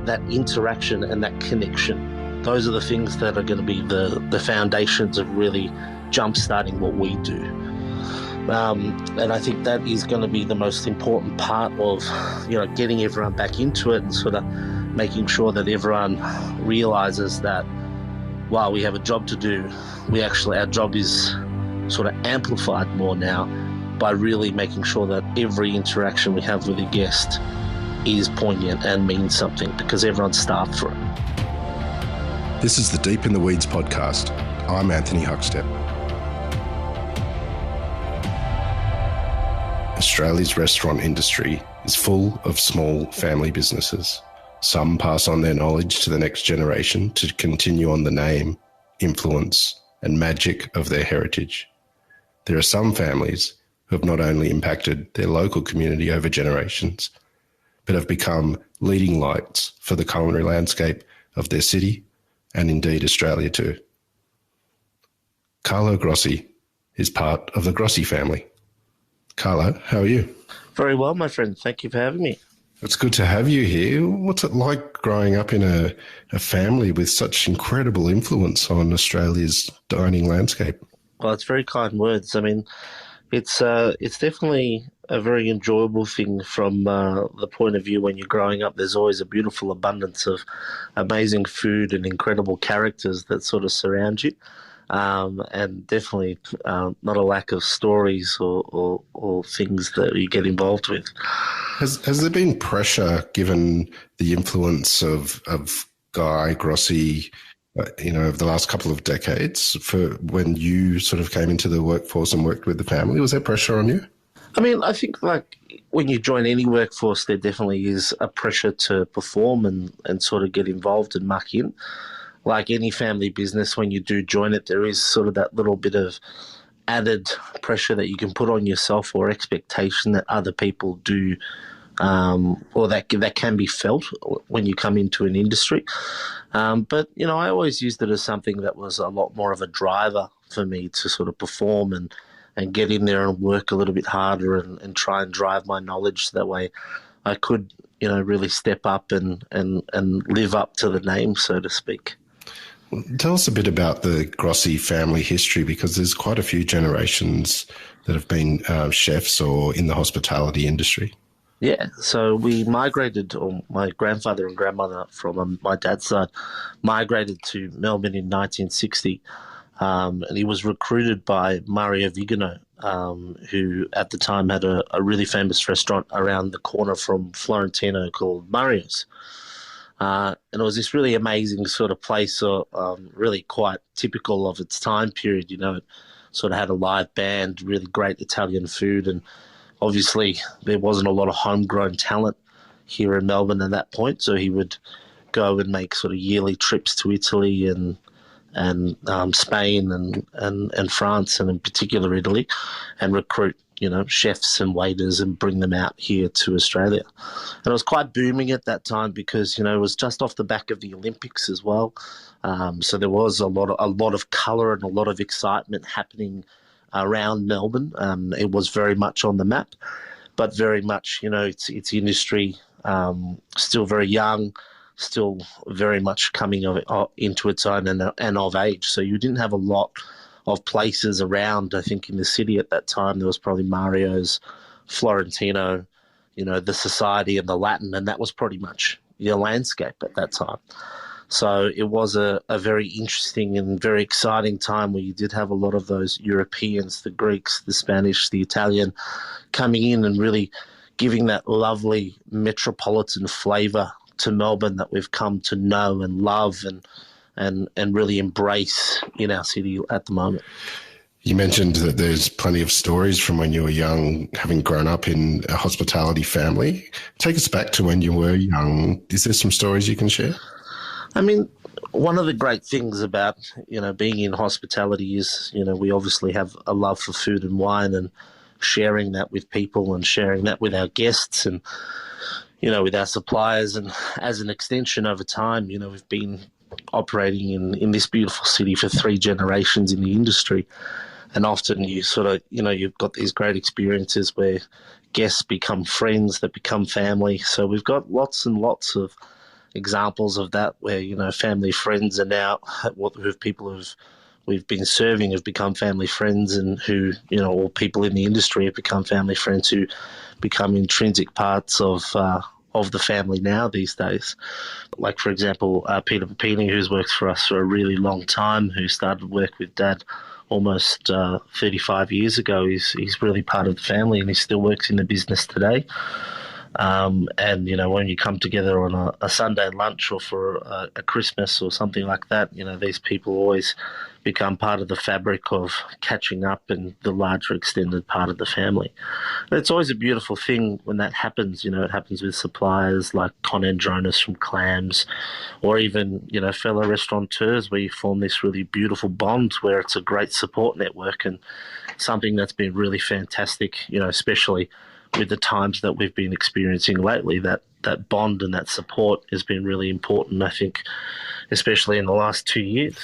that interaction and that connection. Those are the things that are going to be the foundations of really jump-starting what we do. And I think that is going to be the most important part of, getting everyone back into it and sort of making sure that everyone realizes that while we have a job to do, our job is sort of amplified more now by really making sure that every interaction we have with a guest is poignant and means something, because everyone's starved for it. This is the Deep in the Weeds podcast. I'm Anthony Huckstep. Australia's restaurant industry is full of small family businesses. Some pass on their knowledge to the next generation to continue on the name, influence, and magic of their heritage. There are some families who have not only impacted their local community over generations, but have become leading lights for the culinary landscape of their city and indeed Australia too. Carlo Grossi is part of the Grossi family. Carlo, how are you? Very well, my friend. Thank you for having me. It's good to have you here. What's it like growing up in a family with such incredible influence on Australia's dining landscape? Well, it's very kind words. I mean, it's definitely a very enjoyable thing from the point of view when you're growing up. There's always a beautiful abundance of amazing food and incredible characters that sort of surround you. And definitely not a lack of stories or things that you get involved with. Has there been pressure, given the influence of Guy Grossi, over the last couple of decades, for when you sort of came into the workforce and worked with the family? Was there pressure on you? I mean, I think when you join any workforce, there definitely is a pressure to perform and sort of get involved and muck in. Like any family business, when you do join it, there is sort of that little bit of added pressure that you can put on yourself or expectation that other people do, or that can be felt when you come into an industry. But, I always used it as something that was a lot more of a driver for me to sort of perform and get in there and work a little bit harder and try and drive my knowledge so that way I could, really step up and live up to the name, so to speak. Tell us a bit about the Grossi family history, because there's quite a few generations that have been chefs or in the hospitality industry. Yeah, so we migrated, or my grandfather and grandmother from my dad's side migrated to Melbourne in 1960, and he was recruited by Mario Vigano, who at the time had a really famous restaurant around the corner from Florentino called Mario's. And it was this really amazing sort of place, really quite typical of its time period. It sort of had a live band, really great Italian food, and obviously there wasn't a lot of homegrown talent here in Melbourne at that point. So he would go and make sort of yearly trips to Italy and Spain and France, and in particular Italy, and recruit chefs and waiters and bring them out here to Australia. And it was quite booming at that time because, it was just off the back of the Olympics as well. So there was a lot of colour and a lot of excitement happening around Melbourne. It was very much on the map, but very much, its industry still very young, still very much coming into its own and of age. So you didn't have a lot of places around. I think in the city at that time there was probably Mario's, Florentino, the Society and the Latin, and that was pretty much your landscape at that time. So it was a very interesting and very exciting time where you did have a lot of those Europeans, the Greeks, the Spanish, the Italian, coming in and really giving that lovely metropolitan flavour to Melbourne that we've come to know and love and really embrace in our city at the moment. You mentioned that there's plenty of stories from when you were young, having grown up in a hospitality family. Take us back to when you were young. Is there some stories you can share? I mean, one of the great things about, being in hospitality is, we obviously have a love for food and wine, and sharing that with people and sharing that with our guests and, with our suppliers. And as an extension over time, we've been operating in this beautiful city for 3 generations in the industry. And often you sort of, you've got these great experiences where guests become friends that become family. So we've got lots and lots of examples of that where, family friends are now with people who've we've been serving have become family friends, and who, or people in the industry have become family friends who become intrinsic parts of the family now these days. Like, for example, Peter Papini, who's worked for us for a really long time, who started work with Dad almost 35 years ago. He's really part of the family, and he still works in the business today. And, when you come together on a Sunday lunch or for a Christmas or something like that, these people always become part of the fabric of catching up and the larger extended part of the family. And it's always a beautiful thing when that happens. It happens with suppliers like Con Jonas from Clams, or even, fellow restaurateurs, where you form this really beautiful bond where it's a great support network, and something that's been really fantastic, especially with the times that we've been experiencing lately. That bond and that support has been really important, I think, especially in the last 2 years.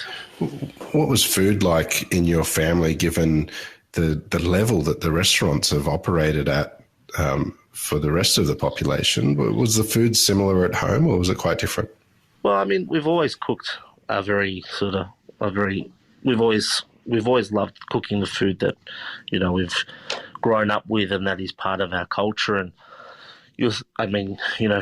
What was food like in your family, given the level that the restaurants have operated at for the rest of the population? Was the food similar at home, or was it quite different? Well, I mean, we've always cooked we've always loved cooking the food that, we've grown up with, and that is part of our culture. And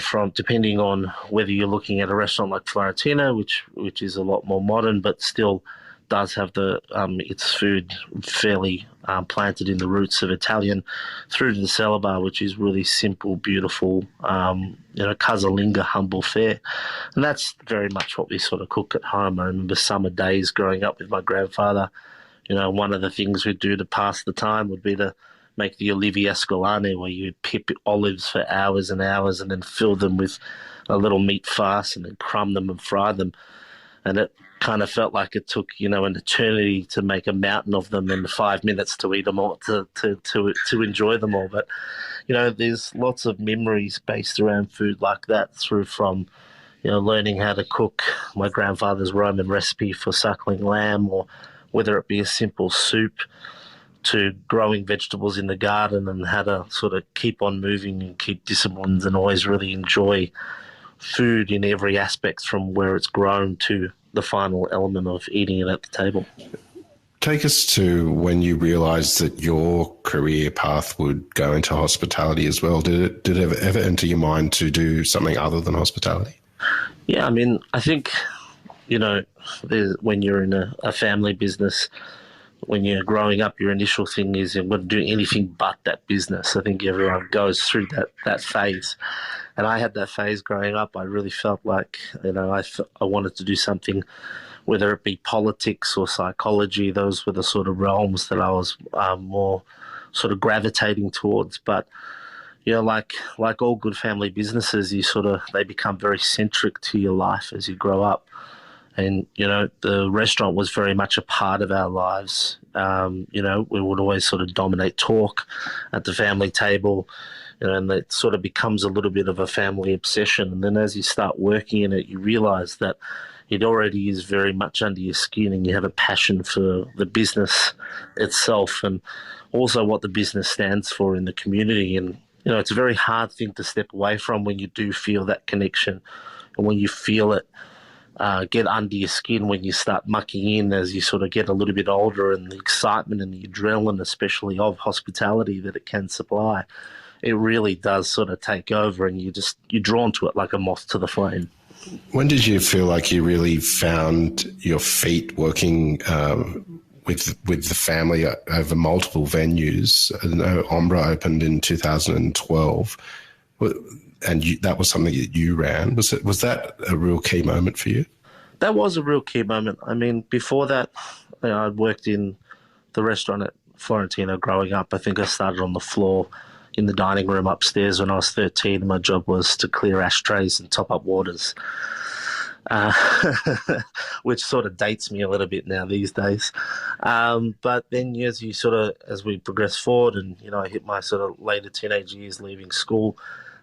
from depending on whether you're looking at a restaurant like Florentino, which is a lot more modern, but still does have its food fairly planted in the roots of Italian, through to the cellar bar, which is really simple, beautiful, casalinga, humble fare. And that's very much what we sort of cook at home. I remember summer days growing up with my grandfather. One of the things we'd do to pass the time would be to make the olivi escolane, where you pip olives for hours and hours and then fill them with a little meat farce and then crumb them and fry them. And it kind of felt like it took, an eternity to make a mountain of them and 5 minutes to eat them all, to enjoy them all. But, there's lots of memories based around food like that, through from, learning how to cook my grandfather's Roman recipe for suckling lamb, or whether it be a simple soup, to growing vegetables in the garden, and how to sort of keep on moving and keep disciplines and always really enjoy food in every aspect, from where it's grown to the final element of eating it at the table. Take us to when you realised that your career path would go into hospitality as well. Did it ever enter your mind to do something other than hospitality? Yeah, I mean, I think, when you're in a family business, when you're growing up, your initial thing is I'm going to do anything but that business. I think everyone goes through that phase. And I had that phase growing up. I really felt like, I wanted to do something, whether it be politics or psychology. Those were the sort of realms that I was more sort of gravitating towards. But, like all good family businesses, they become very centric to your life as you grow up. And, the restaurant was very much a part of our lives. We would always sort of dominate talk at the family table, and it sort of becomes a little bit of a family obsession. And then as you start working in it, you realize that it already is very much under your skin, and you have a passion for the business itself, and also what the business stands for in the community. And, it's a very hard thing to step away from when you do feel that connection, and when you feel it get under your skin, when you start mucking in as you sort of get a little bit older, and the excitement and the adrenaline, especially of hospitality that it can supply, it really does sort of take over, and you're drawn to it like a moth to the flame. When did you feel like you really found your feet working with the family over multiple venues? I know Ombra opened in 2012. And that was something that you ran. Was that a real key moment for you? That was a real key moment. I mean, before that, I'd worked in the restaurant at Florentino growing up. I think I started on the floor in the dining room upstairs when I was 13. And my job was to clear ashtrays and top up waters, which sort of dates me a little bit now these days. But then as we progress forward, and, I hit my sort of later teenage years leaving school,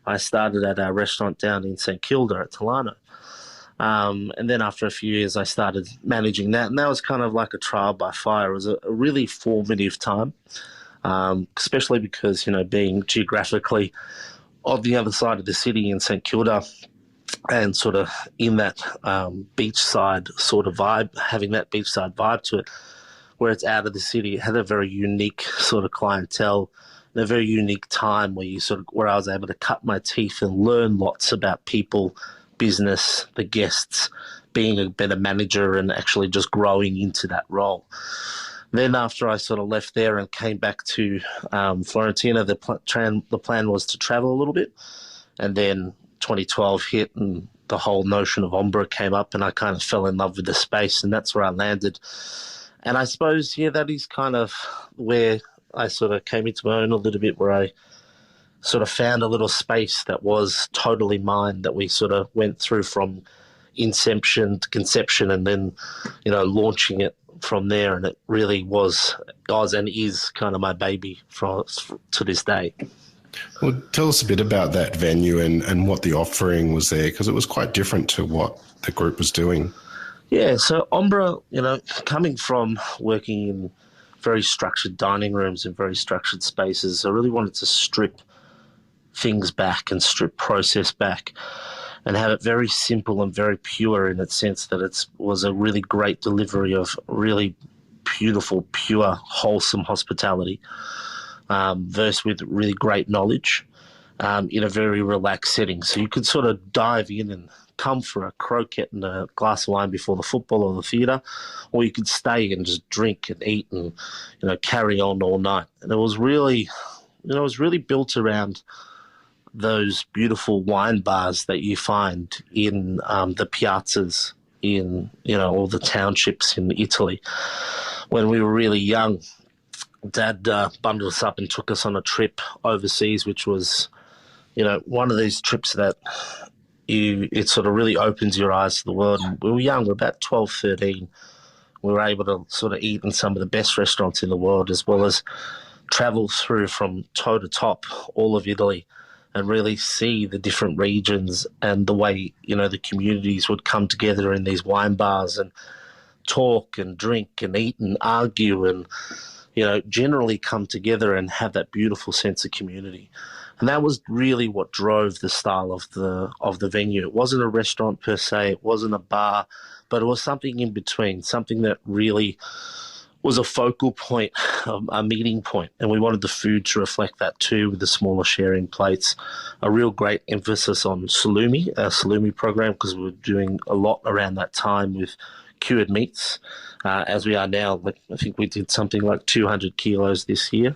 I started at our restaurant down in St Kilda at Talano. And then after a few years, I started managing that. And that was kind of like a trial by fire. It was a really formative time, especially because, being geographically on the other side of the city in St Kilda, and sort of in that beachside sort of vibe, having that beachside vibe to it, where it's out of the city. It had a very unique sort of clientele and a very unique time where I was able to cut my teeth and learn lots about people, business, the guests, being a better manager and actually just growing into that role. Then after I sort of left there and came back to Florentina, the plan was to travel a little bit, and then 2012 hit and the whole notion of Ombra came up, and I kind of fell in love with the space, and that's where I landed. And I suppose, yeah, that is kind of where I sort of came into my own a little bit, where I sort of found a little space that was totally mine, that we sort of went through from inception to conception and then, launching it from there. And it really was and is kind of my baby to this day. Well, tell us a bit about that venue and what the offering was there, because it was quite different to what the group was doing. Yeah, so Ombra, coming from working in very structured dining rooms and very structured spaces, I really wanted to strip things back and strip process back and have it very simple and very pure, in its sense that it was a really great delivery of really beautiful, pure, wholesome hospitality, versed with really great knowledge, in a very relaxed setting. So you could sort of dive in and come for a croquette and a glass of wine before the football or the theatre, or you could stay and just drink and eat and, carry on all night. And it was really built around those beautiful wine bars that you find in the piazzas in, all the townships in Italy. When we were really young, Dad bundled us up and took us on a trip overseas, which was, one of these trips that it sort of really opens your eyes to the world. And we were young, we were about 12, 13. We were able to sort of eat in some of the best restaurants in the world, as well as travel through from toe to top all of Italy and really see the different regions and the way, the communities would come together in these wine bars and talk and drink and eat and argue and, generally come together and have that beautiful sense of community. And that was really what drove the style of the venue. It wasn't a restaurant per se, it wasn't a bar, but it was something in between, something that really was a focal point, a meeting point. And we wanted the food to reflect that too, with the smaller sharing plates. A real great emphasis on salumi, our salumi program, because we were doing a lot around that time with cured meats, as we are now. I think we did something like 200 kilos this year,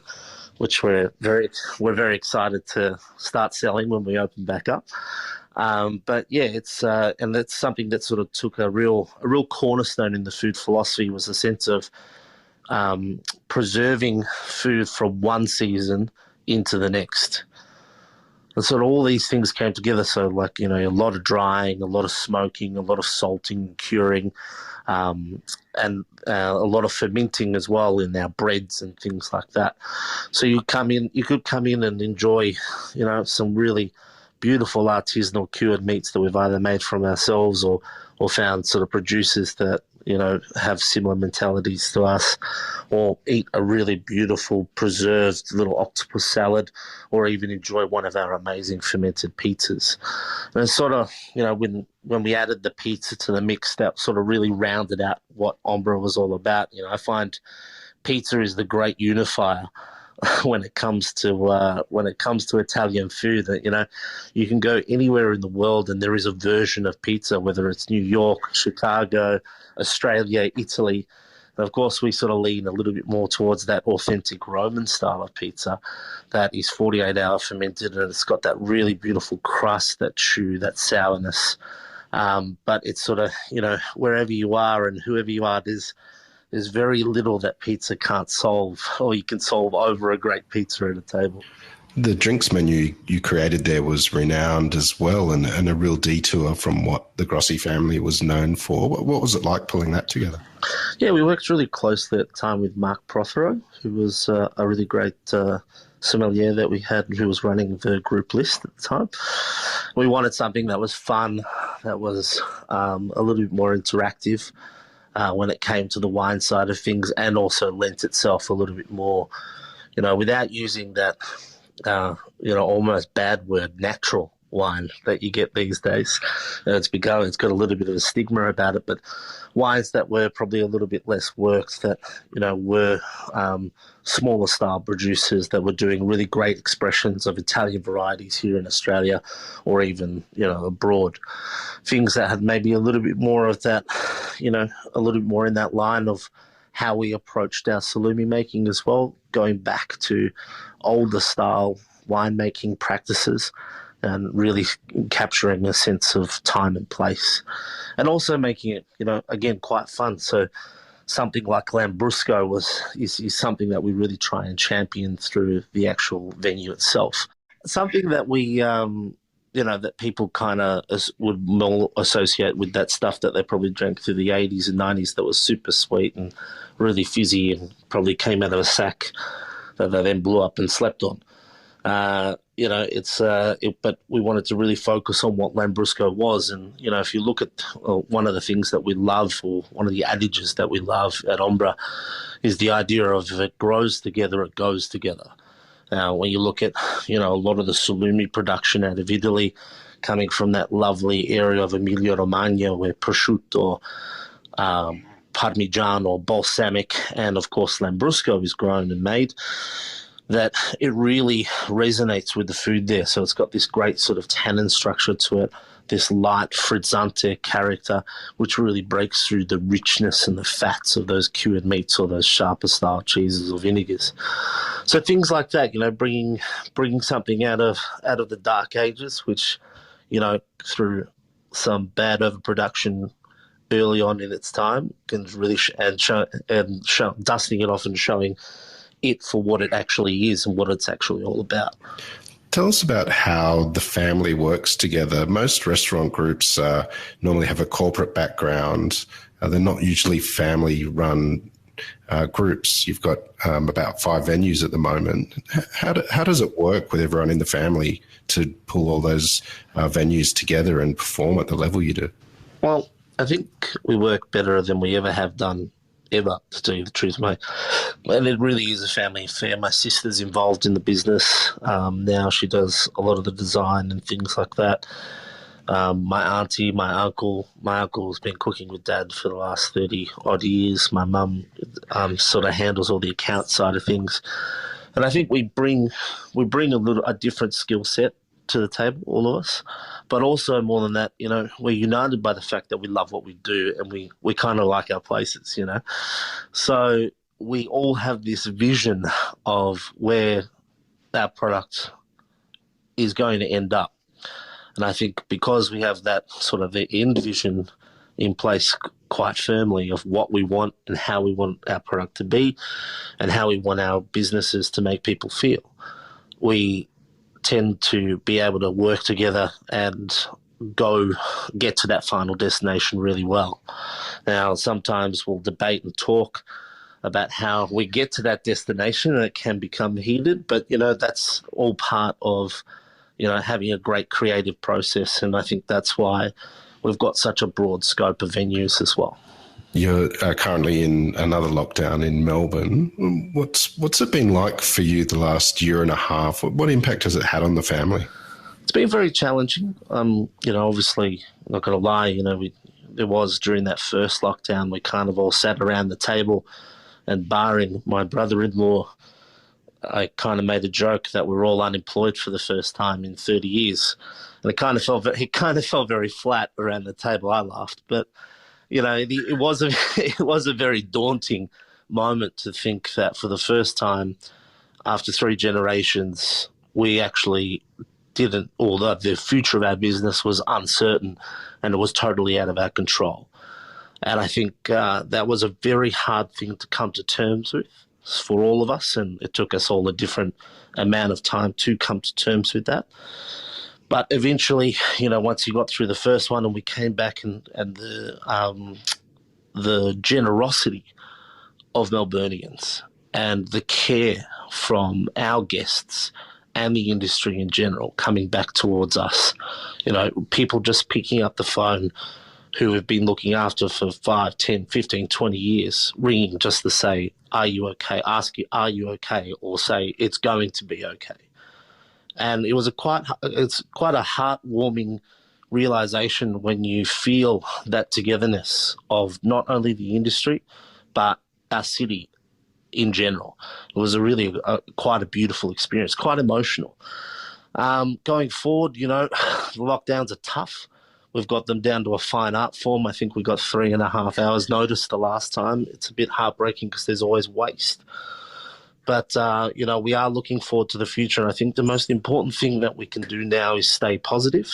which we're very excited to start selling when we open back up. But yeah, and that's something that sort of took a real cornerstone in the food philosophy, was a sense of preserving food from one season into the next. And sort of all these things came together. So a lot of drying, a lot of smoking, a lot of salting, curing, and a lot of fermenting as well in our breads and things like that. So you could come in and enjoy, some really beautiful artisanal cured meats that we've either made from ourselves or found sort of producers that, have similar mentalities to us, or eat a really beautiful preserved little octopus salad, or even enjoy one of our amazing fermented pizzas. And sort of, when we added the pizza to the mix, that sort of really rounded out what Ombra was all about. I find pizza is the great unifier when it comes to Italian food. That you can go anywhere in the world and there is a version of pizza, whether it's New York, Chicago, Australia, Italy. And of course, we sort of lean a little bit more towards that authentic Roman style of pizza that is 48-hour fermented, and it's got that really beautiful crust, that chew, that sourness. But it's sort of, wherever you are and whoever you are, there's very little that pizza can't solve, or you can solve over a great pizza at a table. The drinks menu you created there was renowned as well, and a real detour from what the Grossi family was known for. What was it like pulling that together? Yeah, we worked really closely at the time with Mark Prothero, who was a really great sommelier that we had, who was running the group list at the time. We wanted something that was fun, that was a little bit more interactive when it came to the wine side of things, and also lent itself a little bit more, without using that, almost bad word, natural, wine that you get these days. It's got a little bit of a stigma about it, but wines that were probably a little bit less worked, that were smaller style producers that were doing really great expressions of Italian varieties here in Australia, or even abroad. Things that had maybe a little bit more of that, a little bit more in that line of how we approached our salumi making as well, going back to older style winemaking practices and really capturing a sense of time and place, and also making it, again, quite fun. So something like Lambrusco is something that we really try and champion through the actual venue itself. Something that we, that people kind of would more associate with that stuff that they probably drank through the 80s and 90s that was super sweet and really fizzy and probably came out of a sack that they then blew up and slept on. But we wanted to really focus on what Lambrusco was. And, if you look at one of the things that we love, or one of the adages that we love at Ombra, is the idea of if it grows together, it goes together. Now, when you look at, a lot of the salumi production out of Italy, coming from that lovely area of Emilia-Romagna where prosciutto, Parmigiano, or balsamic, and of course Lambrusco is grown and made, that it really resonates with the food there. So it's got this great sort of tannin structure to it, this light frizzante character, which really breaks through the richness and the fats of those cured meats or those sharper style cheeses or vinegars. So things like that, bringing something out of the dark ages, which, through some bad overproduction early on in its time, can really dusting it off and showing it for what it actually is and what it's actually all about. Tell us about how the family works together. Most restaurant groups normally have a corporate background. They're not usually family-run groups. You've got about 5 venues at the moment. How does it work with everyone in the family to pull all those venues together and perform at the level you do? Well, I think we work better than we ever have done, ever, to tell you the truth, mate. And it really is a family affair. My sister's involved in the business. Now she does a lot of the design and things like that. My auntie, my uncle's been cooking with Dad for the last 30 odd years. My mum sort of handles all the account side of things. And I think we bring a different skill set to the table, all of us. But also, more than that, we're united by the fact that we love what we do, and we kind of like our places, So we all have this vision of where our product is going to end up. And I think because we have that sort of the end vision in place quite firmly of what we want and how we want our product to be and how we want our businesses to make people feel, we tend to be able to work together and get to that final destination really well. Now, sometimes we'll debate and talk about how we get to that destination, and it can become heated, but, that's all part of, having a great creative process, and I think that's why we've got such a broad scope of venues as well. You're currently in another lockdown in Melbourne. What's it been like for you the last year and a half? What impact has it had on the family? It's been very challenging. Obviously, not going to lie, there was during that first lockdown, we kind of all sat around the table, and barring my brother-in-law, I kind of made a joke that we're all unemployed for the first time in 30 years. And it kind of felt very flat around the table. I laughed, but it was a very daunting moment to think that for the first time after 3 generations, we actually didn't, although the future of our business was uncertain and it was totally out of our control. And I think that was a very hard thing to come to terms with for all of us, and it took us all a different amount of time to come to terms with that. But eventually, once you got through the first one and we came back, and the generosity of Melburnians and the care from our guests and the industry in general coming back towards us, people just picking up the phone who have been looking after for 5, 10, 15, 20 years, ringing just to say, are you okay? Ask you, are you okay? Or say, it's going to be okay. And it's quite a heartwarming realization when you feel that togetherness of not only the industry, but our city in general. It was quite a beautiful experience, quite emotional. Going forward, the lockdowns are tough. We've got them down to a fine art form. I think we got 3.5 hours notice the last time. It's a bit heartbreaking because there's always waste. But, we are looking forward to the future. And I think the most important thing that we can do now is stay positive.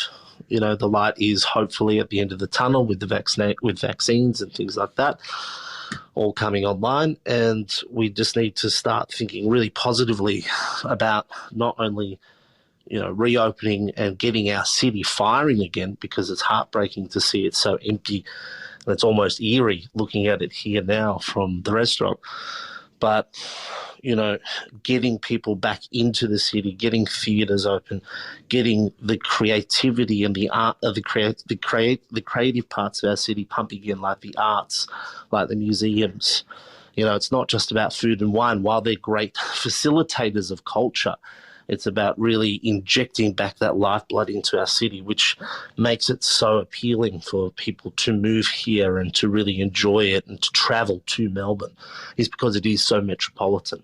The light is hopefully at the end of the tunnel with with vaccines and things like that all coming online. And we just need to start thinking really positively about not only reopening and getting our city firing again, because it's heartbreaking to see it so empty. And it's almost eerie looking at it here now from the restaurant. But, getting people back into the city, getting theatres open, getting the creativity and the art of the creative parts of our city pumping again, like the arts, like the museums. It's not just about food and wine. While they're great facilitators of culture, it's about really injecting back that lifeblood into our city, which makes it so appealing for people to move here and to really enjoy it and to travel to Melbourne, is because it is so metropolitan.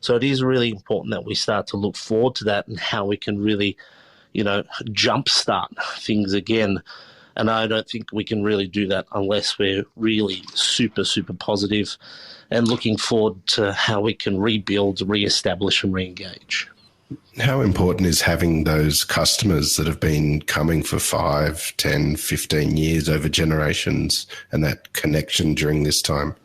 So it is really important that we start to look forward to that and how we can really, jumpstart things again. And I don't think we can really do that unless we're really super, super positive and looking forward to how we can rebuild, re-establish and re-engage. How important is having those customers that have been coming for 5, 10, 15 years over generations, and that connection during this time?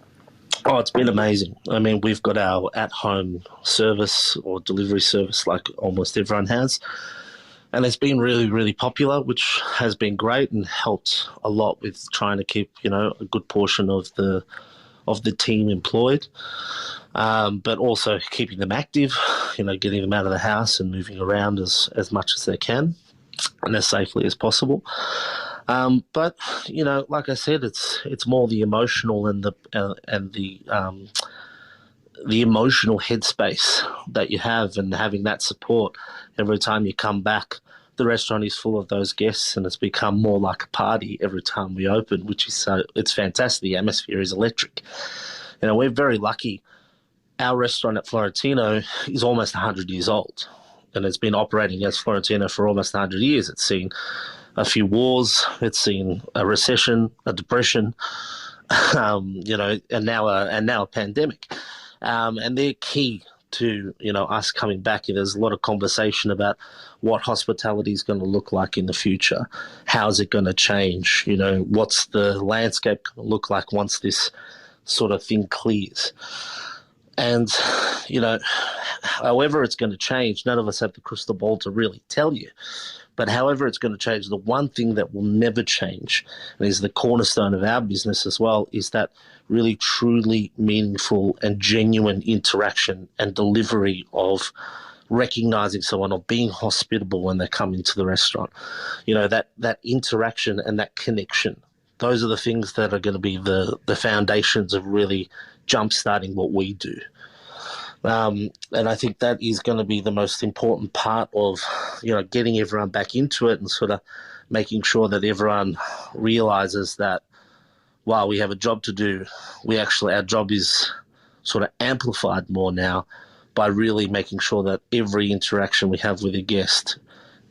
Oh, it's been amazing. I mean, we've got our at-home service or delivery service like almost everyone has. And it's been really, really popular, which has been great and helped a lot with trying to keep, a good portion of the team employed. But also keeping them active, getting them out of the house and moving around as much as they can and as safely as possible. But like I said, it's more the emotional and the emotional headspace that you have, and having that support every time you come back. The restaurant is full of those guests, and it's become more like a party every time we open, which is it's fantastic. The atmosphere is electric. We're very lucky. Our restaurant at Florentino is almost 100 years old, and it's been operating as Florentino for almost 100 years. It's seen a few wars, it's seen a recession, a depression, and now a pandemic. And they're key to us coming back. There's a lot of conversation about what hospitality is going to look like in the future. How's it going to change? What's the landscape going to look like once this sort of thing clears? And, however it's going to change, none of us have the crystal ball to really tell you. But however it's going to change, the one thing that will never change, and is the cornerstone of our business as well, is that really truly meaningful and genuine interaction and delivery of recognizing someone or being hospitable when they come into the restaurant. That interaction and that connection, those are the things that are going to be the foundations of really jump-starting what we do. And I think that is going to be the most important part of, getting everyone back into it and sort of making sure that everyone realizes that while we have a job to do, our job is sort of amplified more now by really making sure that every interaction we have with a guest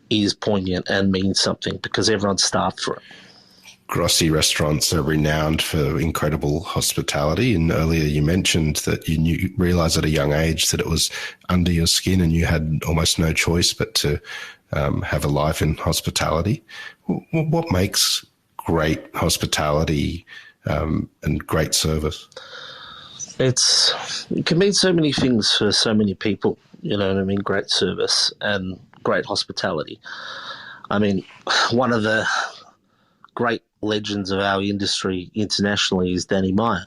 is poignant and means something, because everyone's starved for it. Grossi restaurants are renowned for incredible hospitality. And earlier you mentioned that you realised at a young age that it was under your skin and you had almost no choice but to have a life in hospitality. What makes great hospitality and great service? It can mean so many things for so many people, great service and great hospitality. I mean, one of the great legends of our industry internationally is Dani.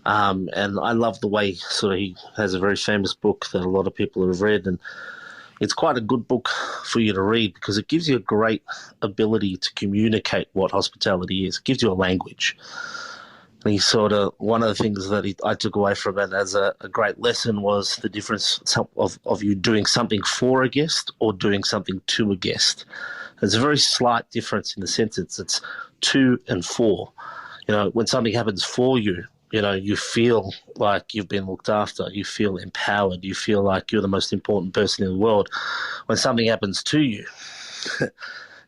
And I love the way he has a very famous book that a lot of people have read, and it's quite a good book for you to read because it gives you a great ability to communicate what hospitality is. It gives you a language. he sort of, one of the things that I took away from it as a great lesson was the difference of you doing something for a guest or doing something to a guest. There's a very slight difference in the sentence. It's to and for. When something happens for you, you feel like you've been looked after. You feel empowered. You feel like you're the most important person in the world. When something happens to you,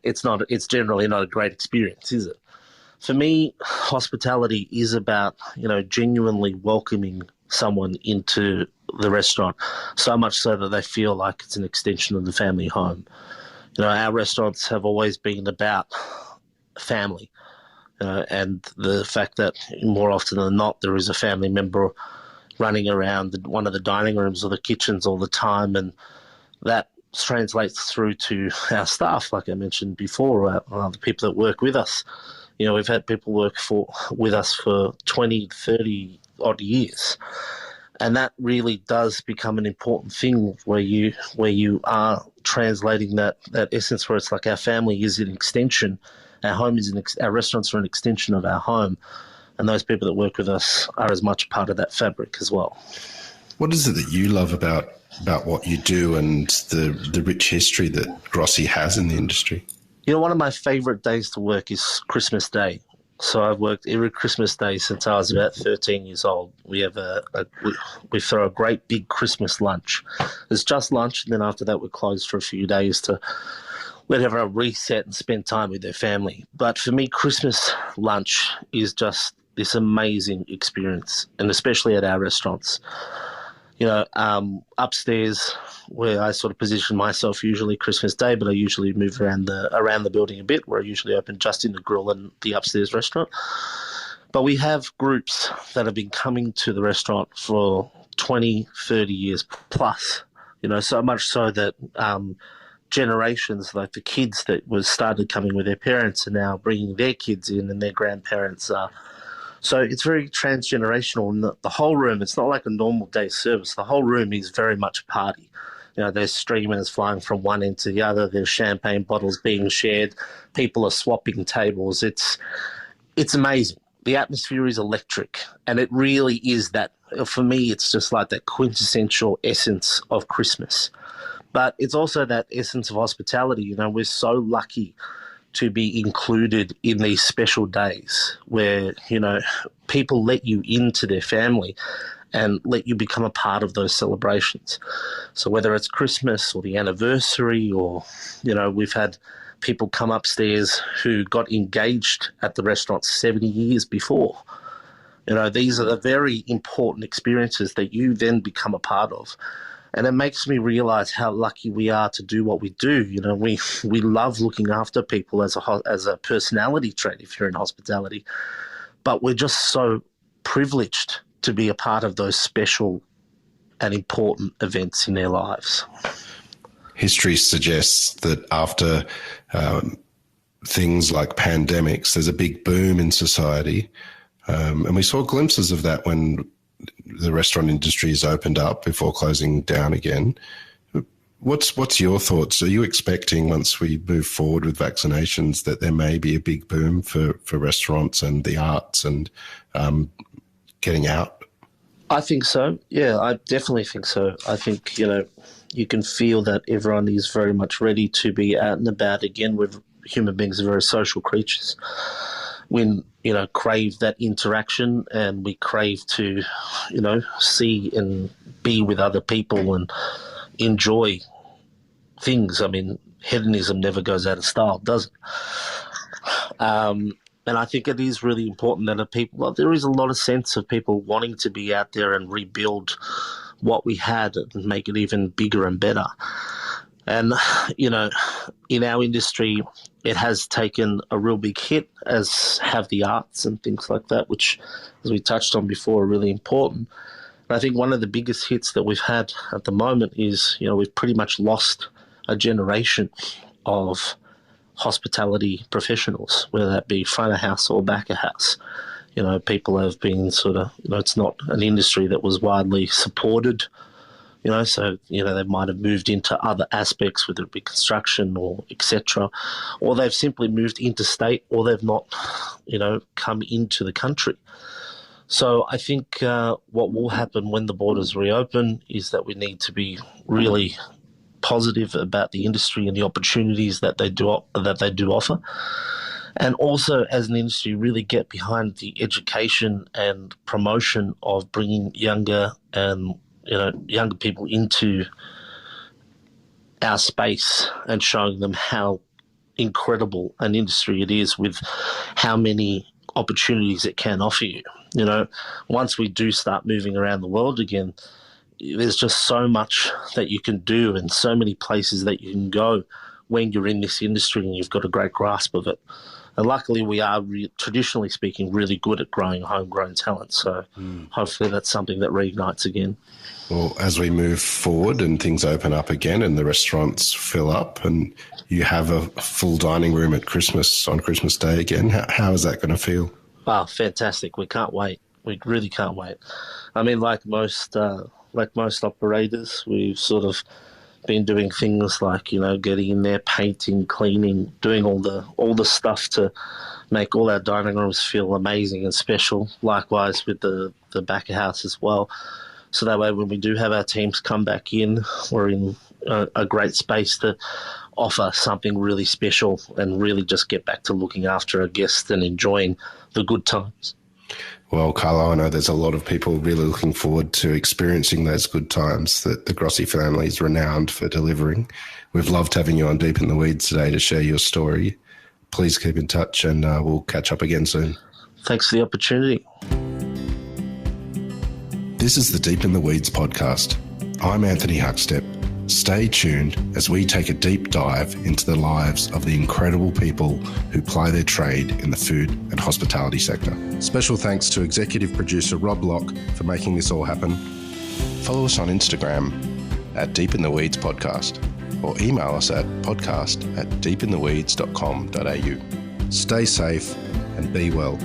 it's generally not a great experience, is it? For me, hospitality is about, genuinely welcoming someone into the restaurant, so much so that they feel like it's an extension of the family home. Our restaurants have always been about family, and the fact that more often than not there is a family member running around one of the dining rooms or the kitchens all the time, and that translates through to our staff, like I mentioned before, the people that work with us. We've had people work with us for 20, 30 odd years. And that really does become an important thing where you are translating that essence where it's like our family is an extension, our home is our restaurants are an extension of our home, and those people that work with us are as much part of that fabric as well. What is it that you love about what you do and the rich history that Grossi has in the industry? One of my favourite days to work is Christmas Day. So I've worked every Christmas Day since I was about 13 years old. We have we throw a great big Christmas lunch. It's just lunch, and then after that we're closed for a few days to let everyone reset and spend time with their family. But for me, Christmas lunch is just this amazing experience, and especially at our restaurants. Upstairs where I sort of position myself usually Christmas Day, but I usually move around the building a bit, where I usually open just in the grill and the upstairs restaurant. But we have groups that have been coming to the restaurant for 20, 30 years plus, so much so that generations, like the kids that started coming with their parents are now bringing their kids in, and their grandparents are. So it's very transgenerational, and the whole room, it's not like a normal day service. The whole room is very much a party. There's streamers flying from one end to the other. There's champagne bottles being shared. People are swapping tables. It's amazing. The atmosphere is electric, and it really is that. For me, it's just like that quintessential essence of Christmas. But it's also that essence of hospitality. We're so lucky to be included in these special days where, people let you into their family and let you become a part of those celebrations. So whether it's Christmas or the anniversary, or, we've had people come upstairs who got engaged at the restaurant 70 years before. These are the very important experiences that you then become a part of. And it makes me realise how lucky we are to do what we do. We love looking after people as a personality trait if you're in hospitality. But we're just so privileged to be a part of those special and important events in their lives. History suggests that after things like pandemics, there's a big boom in society. And we saw glimpses of that when the restaurant industry has opened up before closing down again. What's your thoughts? Are you expecting, once we move forward with vaccinations, that there may be a big boom for restaurants and the arts and getting out? I think so. Yeah, I definitely think so. I think, you can feel that everyone is very much ready to be out and about again. Human beings are very social creatures. We, crave that interaction, and we crave to, see and be with other people and enjoy things. I mean, hedonism never goes out of style, does it? And I think it is really important that there is a lot of sense of people wanting to be out there and rebuild what we had and make it even bigger and better. And, in our industry, it has taken a real big hit, as have the arts and things like that, which, as we touched on before, are really important. And I think one of the biggest hits that we've had at the moment is, we've pretty much lost a generation of hospitality professionals, whether that be front of house or back of house. People have been sort of, it's not an industry that was widely supported. So, they might have moved into other aspects, whether it be construction or etc., or they've simply moved interstate, or they've not, come into the country. So I think what will happen when the borders reopen is that we need to be really positive about the industry and the opportunities that they do offer, and also as an industry really get behind the education and promotion of bringing younger people into our space and showing them how incredible an industry it is with how many opportunities it can offer you. Once we do start moving around the world again, there's just so much that you can do and so many places that you can go when you're in this industry and you've got a great grasp of it. And luckily, we are, traditionally speaking, really good at growing homegrown talent. So hopefully that's something that reignites again. Well, as we move forward and things open up again and the restaurants fill up and you have a full dining room at Christmas, on Christmas Day again, how is that going to feel? Wow, fantastic. We can't wait. We really can't wait. I mean, like most operators, we've sort of been doing things like, getting in there, painting, cleaning, doing all the stuff to make all our dining rooms feel amazing and special. Likewise with the back of house as well. So that way when we do have our teams come back in, we're in a great space to offer something really special and really just get back to looking after our guests and enjoying the good times. Well, Carlo, I know there's a lot of people really looking forward to experiencing those good times that the Grossi family is renowned for delivering. We've loved having you on Deep in the Weeds today to share your story. Please keep in touch and we'll catch up again soon. Thanks for the opportunity. This is the Deep in the Weeds podcast. I'm Anthony Huckstep. Stay tuned as we take a deep dive into the lives of the incredible people who ply their trade in the food and hospitality sector. Special thanks to executive producer Rob Locke for making this all happen. Follow us on Instagram at Deep in the Weeds Podcast or email us at podcast@deepintheweeds.com.au. Stay safe and be well.